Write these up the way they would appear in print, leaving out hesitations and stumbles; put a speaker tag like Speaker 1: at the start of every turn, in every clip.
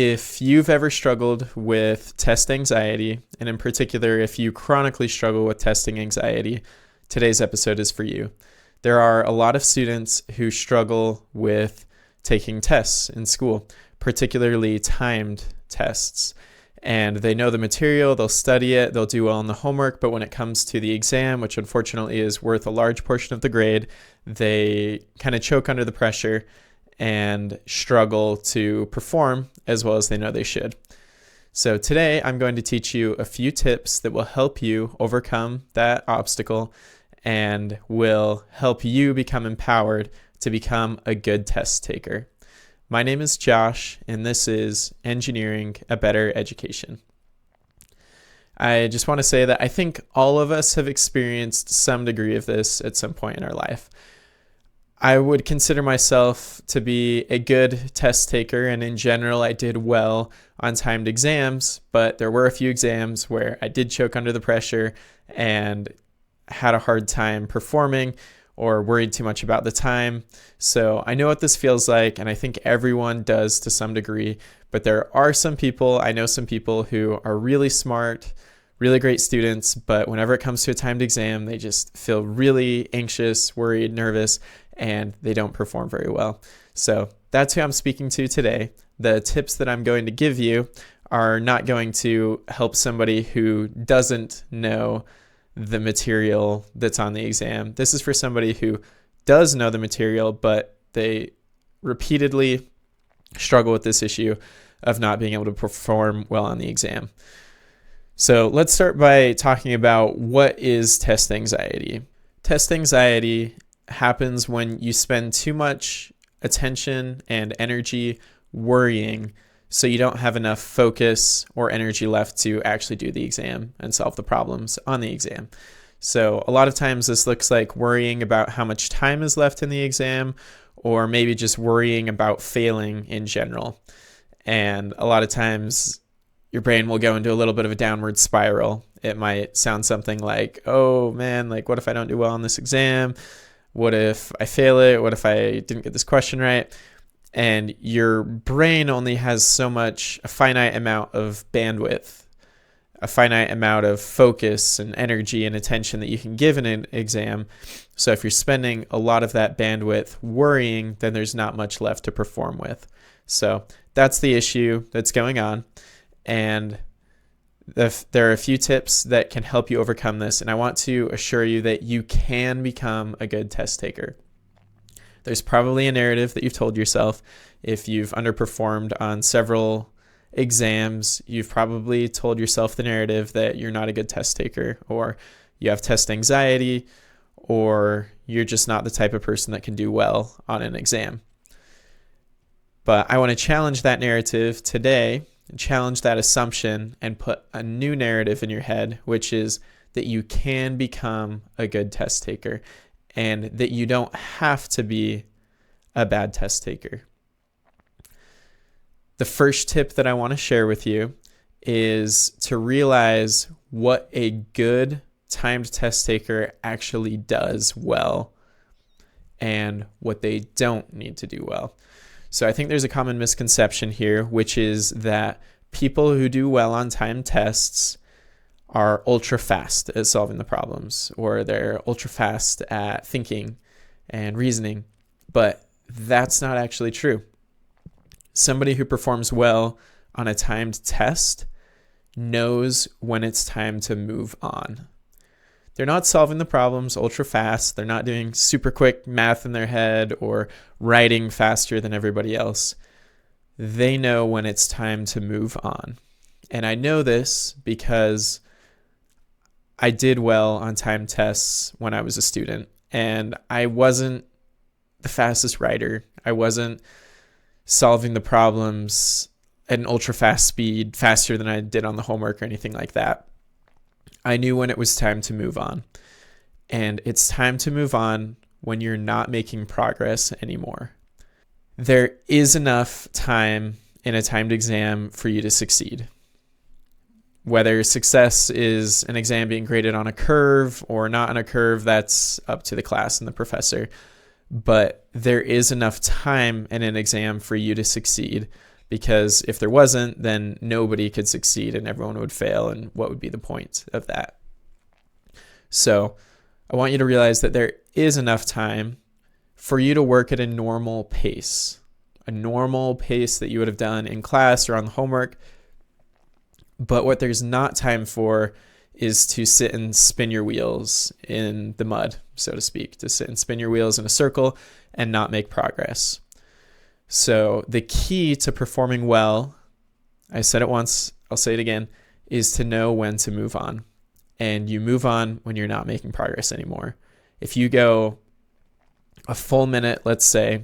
Speaker 1: If you've ever struggled with test anxiety, and in particular, if you chronically struggle with testing anxiety, today's episode is for you. There are a lot of students who struggle with taking tests in school, particularly timed tests. And they know the material, they'll study it, they'll do well on the homework, but when it comes to the exam, which unfortunately is worth a large portion of the grade, they kind of choke under the pressure and struggle to perform as well as they know they should. So today I'm going to teach you a few tips that will help you overcome that obstacle and will help you become empowered to become a good test taker. My name is Josh, and this is Engineering a Better Education. I just want to say that I think all of us have experienced some degree of this at some point in our life. I would consider myself to be a good test taker, and in general, I did well on timed exams, but there were a few exams where I did choke under the pressure and had a hard time performing or worried too much about the time. So I know what this feels like, and I think everyone does to some degree, but there are some people, I know some people who are really smart, really great students, but whenever it comes to a timed exam, they just feel really anxious, worried, nervous, and they don't perform very well. So that's who I'm speaking to today. The tips that I'm going to give you are not going to help somebody who doesn't know the material that's on the exam. This is for somebody who does know the material, but they repeatedly struggle with this issue of not being able to perform well on the exam. So let's start by talking about what is test anxiety. Test anxiety happens when you spend too much attention and energy worrying, so you don't have enough focus or energy left to actually do the exam and solve the problems on the exam. So a lot of times this looks like worrying about how much time is left in the exam, or maybe just worrying about failing in general. And a lot of times your brain will go into a little bit of a downward spiral. It might sound something like, oh man, like what if I don't do well on this exam? What if I fail it? What if I didn't get this question right? And your brain only has a finite amount of bandwidth, a finite amount of focus and energy and attention that you can give in an exam. So if you're spending a lot of that bandwidth worrying, then there's not much left to perform with. So that's the issue that's going on. And there are a few tips that can help you overcome this, and I want to assure you that you can become a good test taker. There's probably a narrative that you've told yourself. If you've underperformed on several exams, you've probably told yourself the narrative that you're not a good test taker, or you have test anxiety, or you're just not the type of person that can do well on an exam. But I want to challenge that narrative today, challenge that assumption, and put a new narrative in your head, which is that you can become a good test taker and that you don't have to be a bad test taker. The first tip that I want to share with you is to realize what a good timed test taker actually does well and what they don't need to do well. So I think there's a common misconception here, which is that people who do well on timed tests are ultra fast at solving the problems, or they're ultra fast at thinking and reasoning. But that's not actually true. Somebody who performs well on a timed test knows when it's time to move on. They're not solving the problems ultra fast. They're not doing super quick math in their head or writing faster than everybody else. They know when it's time to move on. And I know this because I did well on timed tests when I was a student, and I wasn't the fastest writer. I wasn't solving the problems at an ultra fast speed, faster than I did on the homework or anything like that. I knew when it was time to move on. And it's time to move on when you're not making progress anymore. There is enough time in a timed exam for you to succeed. Whether success is an exam being graded on a curve or not on a curve, that's up to the class and the professor. But there is enough time in an exam for you to succeed. because if there wasn't, then nobody could succeed and everyone would fail. And what would be the point of that? So I want you to realize that there is enough time for you to work at a normal pace that you would have done in class or on the homework. But what there's not time for is to sit and spin your wheels in the mud, so to speak, to sit and spin your wheels in a circle and not make progress. So the key to performing well, I said it once, I'll say it again, is to know when to move on. And you move on when you're not making progress anymore. If you go a full minute, let's say,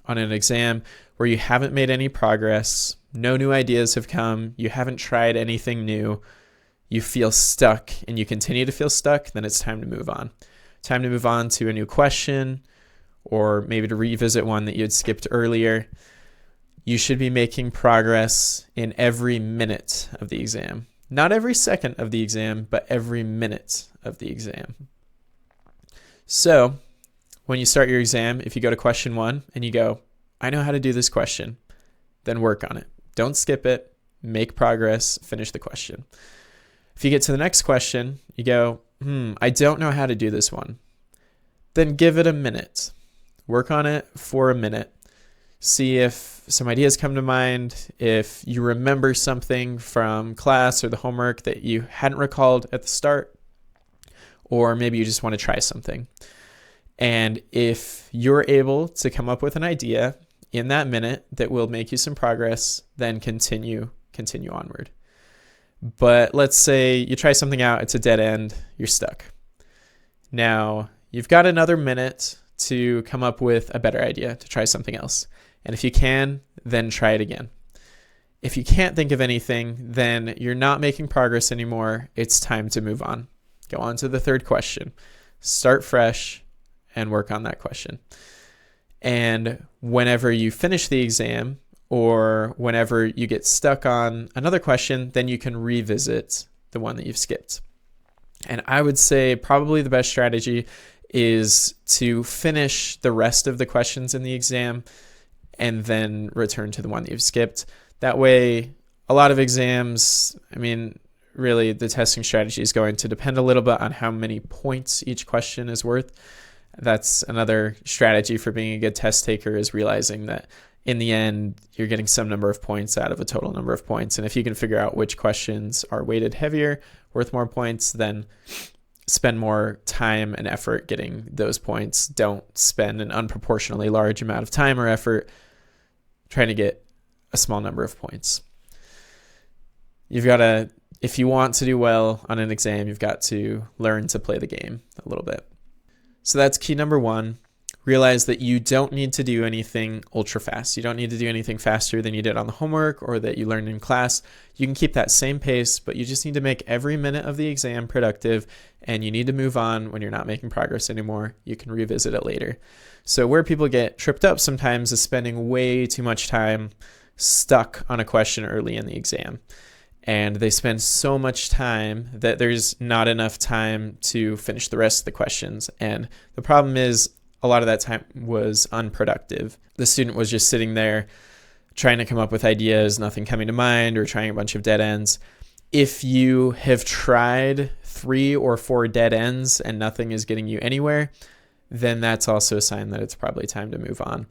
Speaker 1: on an exam where you haven't made any progress, no new ideas have come, you haven't tried anything new, you feel stuck and you continue to feel stuck, then it's time to move on. Time to move on to a new question, or maybe to revisit one that you had skipped earlier. You should be making progress in every minute of the exam. Not every second of the exam, but every minute of the exam. So when you start your exam, if you go to question 1 and you go, I know how to do this question, then work on it. Don't skip it, make progress, finish the question. If you get to the next question, you go, I don't know how to do this one. Then give it a minute. Work on it for a minute. See if some ideas come to mind, if you remember something from class or the homework that you hadn't recalled at the start, or maybe you just want to try something. And if you're able to come up with an idea in that minute that will make you some progress, then continue onward. But let's say you try something out, it's a dead end, you're stuck. Now, you've got another minute to come up with a better idea, to try something else. And if you can, then try it again. If you can't think of anything, then you're not making progress anymore. It's time to move on. Go on to the third question. Start fresh and work on that question. And whenever you finish the exam, or whenever you get stuck on another question, then you can revisit the one that you've skipped. And I would say probably the best strategy is to finish the rest of the questions in the exam and then return to the one that you've skipped. That way, a lot of exams, really the testing strategy is going to depend a little bit on how many points each question is worth. That's another strategy for being a good test taker, is realizing that in the end, you're getting some number of points out of a total number of points. And if you can figure out which questions are weighted heavier, worth more points, then spend more time and effort getting those points. Don't spend an unproportionately large amount of time or effort trying to get a small number of points. If you want to do well on an exam, you've got to learn to play the game a little bit. So that's key number 1. Realize that you don't need to do anything ultra fast. You don't need to do anything faster than you did on the homework or that you learned in class. You can keep that same pace, but you just need to make every minute of the exam productive, and you need to move on when you're not making progress anymore. You can revisit it later. So where people get tripped up sometimes is spending way too much time stuck on a question early in the exam. And they spend so much time that there's not enough time to finish the rest of the questions. And the problem is, a lot of that time was unproductive. The student was just sitting there trying to come up with ideas, nothing coming to mind, or trying a bunch of dead ends. If you have tried 3 or 4 dead ends and nothing is getting you anywhere, then that's also a sign that it's probably time to move on.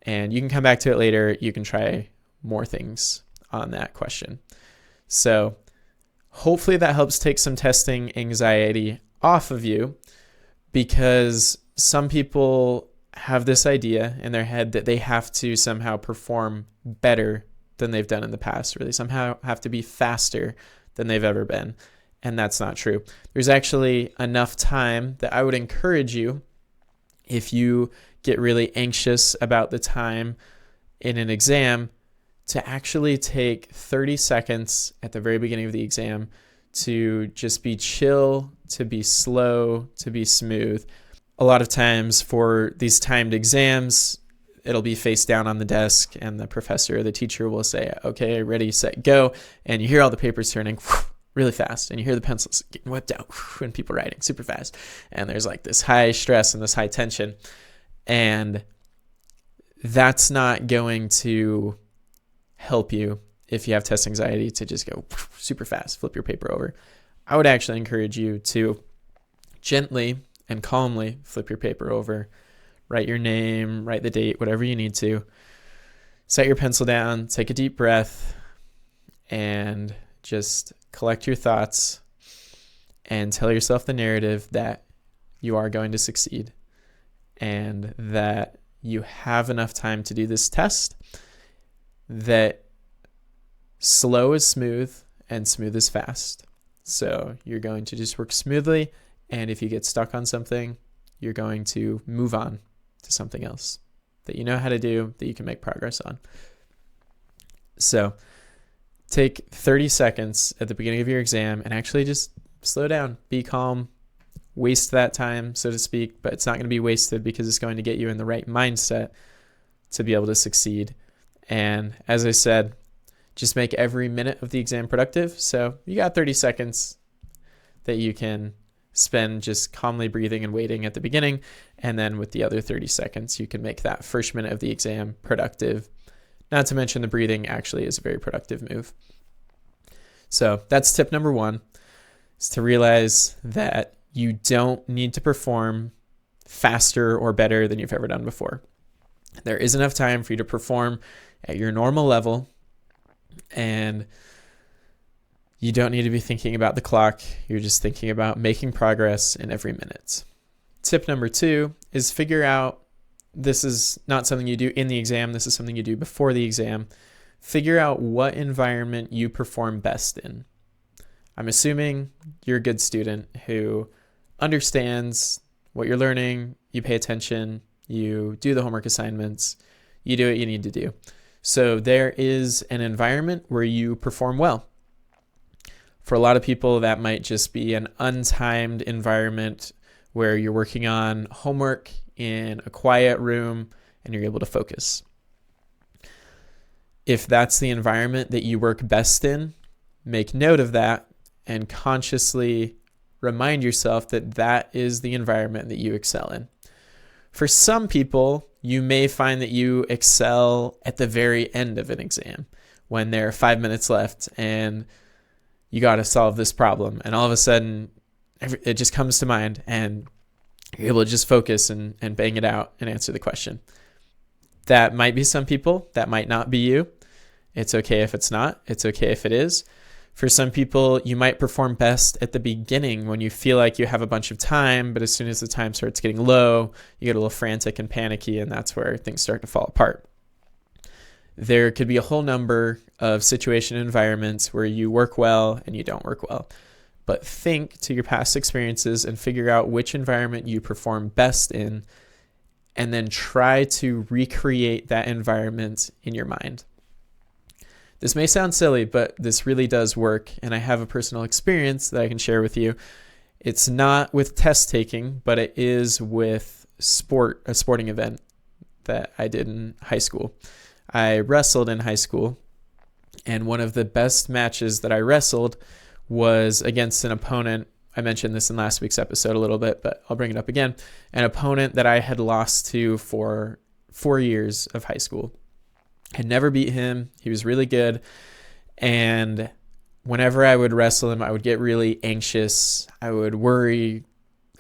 Speaker 1: And you can come back to it later. You can try more things on that question. So hopefully that helps take some testing anxiety off of you, because some people have this idea in their head that they have to somehow perform better than they've done in the past, or they somehow have to be faster than they've ever been. And that's not true. There's actually enough time that I would encourage you, if you get really anxious about the time in an exam, to actually take 30 seconds at the very beginning of the exam to just be chill, to be slow, to be smooth. A lot of times for these timed exams, it'll be face down on the desk and the professor or the teacher will say, okay, ready, set, go. And you hear all the papers turning really fast, and you hear the pencils getting whipped out and people writing super fast. And there's like this high stress and this high tension. And that's not going to help you if you have test anxiety to just go super fast, flip your paper over. I would actually encourage you to gently and calmly flip your paper over, write your name, write the date, whatever you need to. Set your pencil down, take a deep breath, and just collect your thoughts and tell yourself the narrative that you are going to succeed and that you have enough time to do this test, that slow is smooth and smooth is fast. So you're going to just work smoothly, and if you get stuck on something, you're going to move on to something else that you know how to do, that you can make progress on. So take 30 seconds at the beginning of your exam and actually just slow down, be calm, waste that time, so to speak, but it's not going to be wasted because it's going to get you in the right mindset to be able to succeed. And as I said, just make every minute of the exam productive. So you got 30 seconds that you can spend just calmly breathing and waiting at the beginning. And then with the other 30 seconds, you can make that first minute of the exam productive. Not to mention the breathing actually is a very productive move. So that's tip number one, is to realize that you don't need to perform faster or better than you've ever done before. There is enough time for you to perform at your normal level, and you don't need to be thinking about the clock. You're just thinking about making progress in every minute. Tip number two is figure out, this is not something you do in the exam, this is something you do before the exam. Figure out what environment you perform best in. I'm assuming you're a good student who understands what you're learning, you pay attention, you do the homework assignments, you do what you need to do. So there is an environment where you perform well. For a lot of people, that might just be an untimed environment where you're working on homework in a quiet room and you're able to focus. If that's the environment that you work best in, make note of that and consciously remind yourself that that is the environment that you excel in. For some people, you may find that you excel at the very end of an exam when there are 5 minutes left and you got to solve this problem. And all of a sudden, it just comes to mind and you're able to just focus and bang it out and answer the question. That might be some people. That might not be you. It's okay if it's not. It's okay if it is. For some people, you might perform best at the beginning when you feel like you have a bunch of time, but as soon as the time starts getting low, you get a little frantic and panicky, and that's where things start to fall apart. There could be a whole number of situation environments where you work well and you don't work well. But think to your past experiences and figure out which environment you perform best in, and then try to recreate that environment in your mind. This may sound silly, but this really does work, and I have a personal experience that I can share with you. It's not with test taking, but it is with a sporting event that I did in high school. I wrestled in high school, and one of the best matches that I wrestled was against an opponent. I mentioned this in last week's episode a little bit, but I'll bring it up again. An opponent that I had lost to for 4 years of high school. I never beat him. He was really good. And whenever I would wrestle him, I would get really anxious. I would worry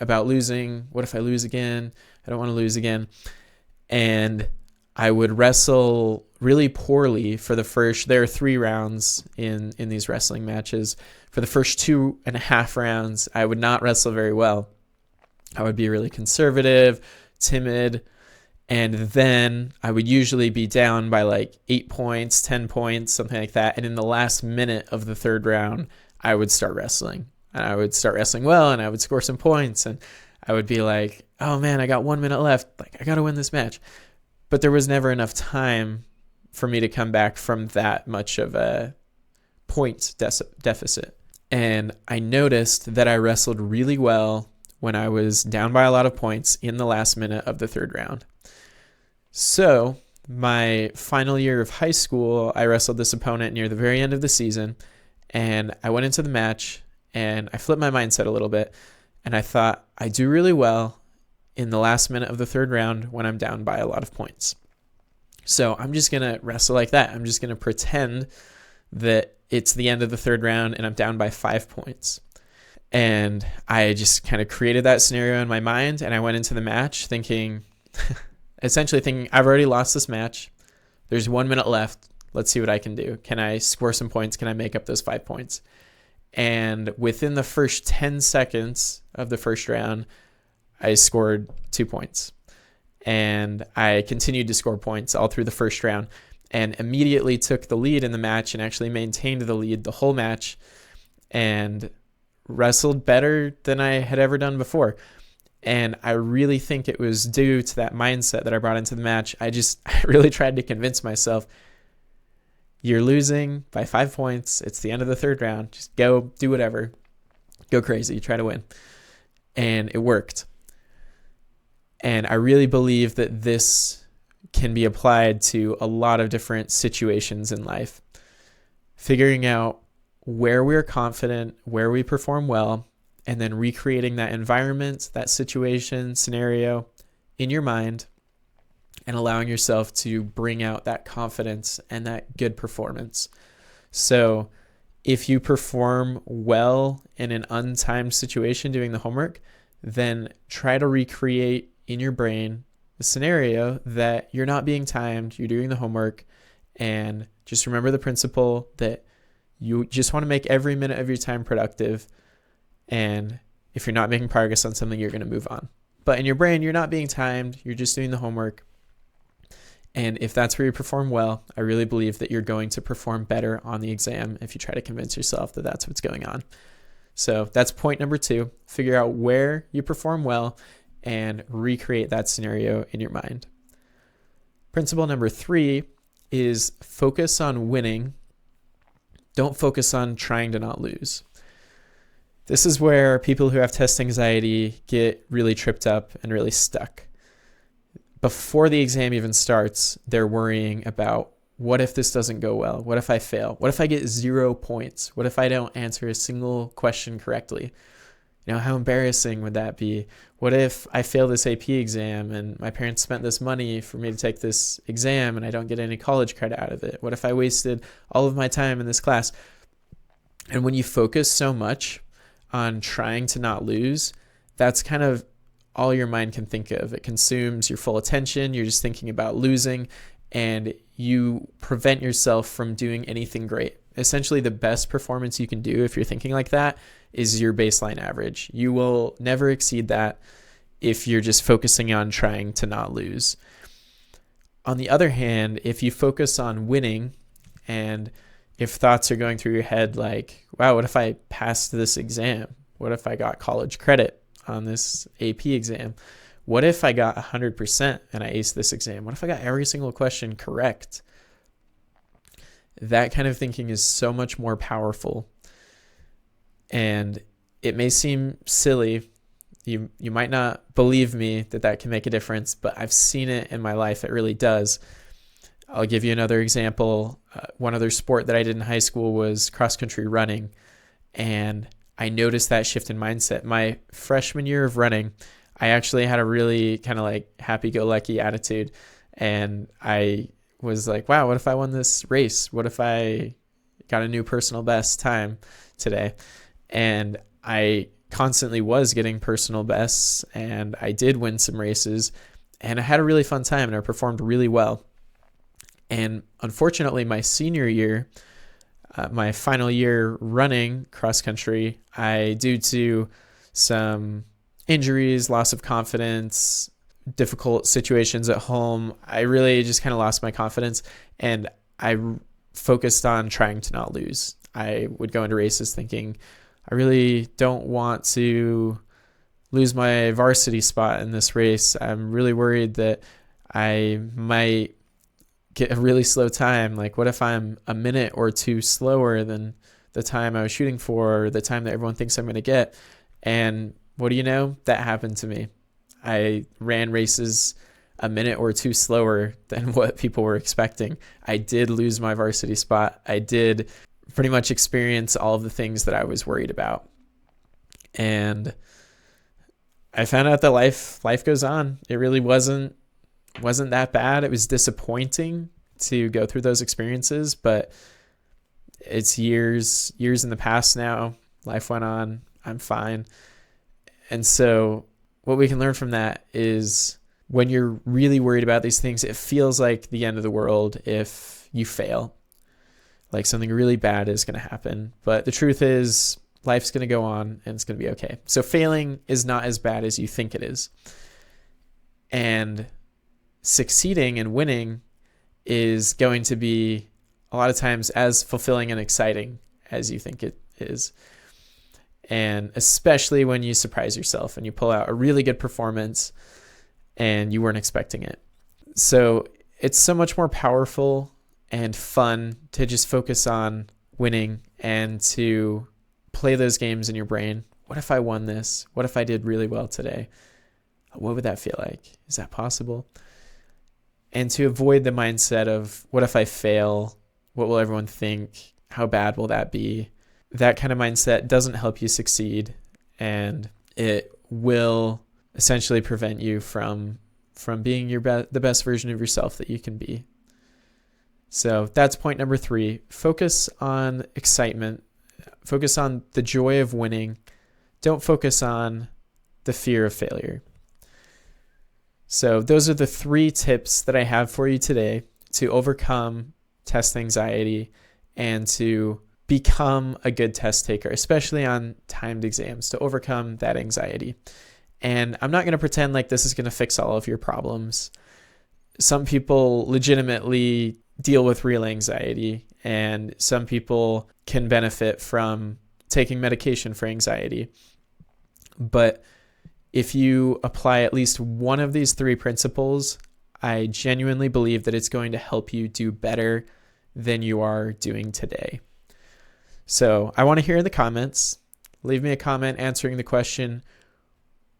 Speaker 1: about losing. What if I lose again? I don't want to lose again. And I would wrestle really poorly for the first, there are 3 rounds in these wrestling matches. For the first 2.5 rounds, I would not wrestle very well. I would be really conservative, timid, and then I would usually be down by like 8 points, 10 points, something like that. And in the last minute of the 3rd round, I would start wrestling. And I would start wrestling well, and I would score some points. And I would be like, oh man, I got 1 minute left. Like, I got to win this match. But there was never enough time for me to come back from that much of a point deficit. And I noticed that I wrestled really well when I was down by a lot of points in the last minute of the 3rd round. So my final year of high school, I wrestled this opponent near the very end of the season, and I went into the match and I flipped my mindset a little bit, and I thought, I do really well in the last minute of the 3rd round when I'm down by a lot of points. So I'm just going to wrestle like that. I'm just going to pretend that it's the end of the third round and I'm down by 5 points. And I just kind of created that scenario in my mind, and I went into the match essentially thinking, I've already lost this match. There's 1 minute left. Let's see what I can do. Can I score some points? Can I make up those 5 points? And within the first 10 seconds of the first round, I scored 2 points. And I continued to score points all through the first round and immediately took the lead in the match and actually maintained the lead the whole match and wrestled better than I had ever done before. And I really think it was due to that mindset that I brought into the match. I really tried to convince myself, you're losing by 5 points. It's the end of the third round. Just go do whatever. Go crazy. Try to win. And it worked. And I really believe that this can be applied to a lot of different situations in life. Figuring out where we're confident, where we perform well, and then recreating that environment, that situation, scenario in your mind, and allowing yourself to bring out that confidence and that good performance. So if you perform well in an untimed situation doing the homework, then try to recreate in your brain the scenario that you're not being timed, you're doing the homework, and just remember the principle that you just want to make every minute of your time productive. And if you're not making progress on something, you're going to move on. But in your brain, you're not being timed, you're just doing the homework. And if that's where you perform well, I really believe that you're going to perform better on the exam if you try to convince yourself that that's what's going on. So that's point number 2. Figure out where you perform well and recreate that scenario in your mind. Principle number 3 is focus on winning. Don't focus on trying to not lose. This is where people who have test anxiety get really tripped up and really stuck. Before the exam even starts, they're worrying about, what if this doesn't go well? What if I fail? What if I get 0 points? What if I don't answer a single question correctly? How embarrassing would that be? What if I fail this AP exam and my parents spent this money for me to take this exam and I don't get any college credit out of it? What if I wasted all of my time in this class? And when you focus so much on trying to not lose, that's kind of all your mind can think of. It consumes your full attention. You're just thinking about losing, and you prevent yourself from doing anything great. Essentially, the best performance you can do if you're thinking like that is your baseline average. You will never exceed that if you're just focusing on trying to not lose. On the other hand, if you focus on winning, and if thoughts are going through your head like, wow, what if I passed this exam? What if I got college credit on this AP exam? What if I got 100% and I aced this exam? What if I got every single question correct? That kind of thinking is so much more powerful. And it may seem silly. You might not believe me that can make a difference, but I've seen it in my life. It really does. I'll give you another example. One other sport that I did in high school was cross-country running. And I noticed that shift in mindset. My freshman year of running, I actually had a really kind of like happy-go-lucky attitude. And I was like, wow, what if I won this race? What if I got a new personal best time today? And I constantly was getting personal bests, and I did win some races, and I had a really fun time, and I performed really well. And unfortunately, my senior year, my final year running cross country, due to some injuries, loss of confidence, difficult situations at home, I really just kind of lost my confidence, and I focused on trying to not lose. I would go into races thinking, I really don't want to lose my varsity spot in this race. I'm really worried that I might get a really slow time. Like, what if I'm a minute or two slower than the time I was shooting for, or the time that everyone thinks I'm going to get? And what do you know? That happened to me. I ran races a minute or two slower than what people were expecting. I did lose my varsity spot. I did pretty much experience all of the things that I was worried about. And I found out that life goes on. It really wasn't wasn't that bad. It was disappointing to go through those experiences, but it's years in the past now. Life went on. I'm fine. And so what we can learn from that is when you're really worried about these things, it feels like the end of the world if you fail. Like something really bad is going to happen. But the truth is, life's going to go on and it's going to be okay. So failing is not as bad as you think it is. And succeeding and winning is going to be a lot of times as fulfilling and exciting as you think it is. And especially when you surprise yourself and you pull out a really good performance and you weren't expecting it. So it's so much more powerful and fun to just focus on winning and to play those games in your brain. What if I won this? What if I did really well today? What would that feel like? Is that possible? And to avoid the mindset of what if I fail? What will everyone think? How bad will that be? That kind of mindset doesn't help you succeed, and it will essentially prevent you from being the best version of yourself that you can be. So that's point number 3. Focus on excitement. Focus on the joy of winning. Don't focus on the fear of failure. So those are the 3 tips that I have for you today to overcome test anxiety and to become a good test taker, especially on timed exams, to overcome that anxiety. And I'm not going to pretend like this is going to fix all of your problems. Some people legitimately deal with real anxiety, and some people can benefit from taking medication for anxiety. But if you apply at least one of these 3 principles, I genuinely believe that it's going to help you do better than you are doing today. So I want to hear in the comments. Leave me a comment answering the question,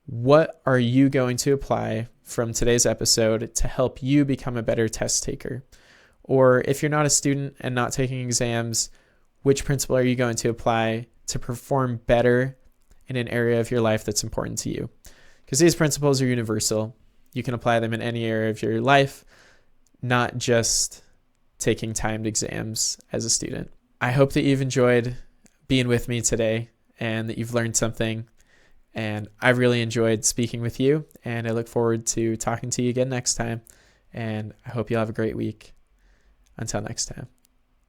Speaker 1: what are you going to apply from today's episode to help you become a better test taker? Or if you're not a student and not taking exams, which principle are you going to apply to perform better in an area of your life that's important to you? Because these principles are universal. You can apply them in any area of your life, not just taking timed exams as a student. I hope that you've enjoyed being with me today and that you've learned something. And I've really enjoyed speaking with you, and I look forward to talking to you again next time. And I hope you'll have a great week. Until next time.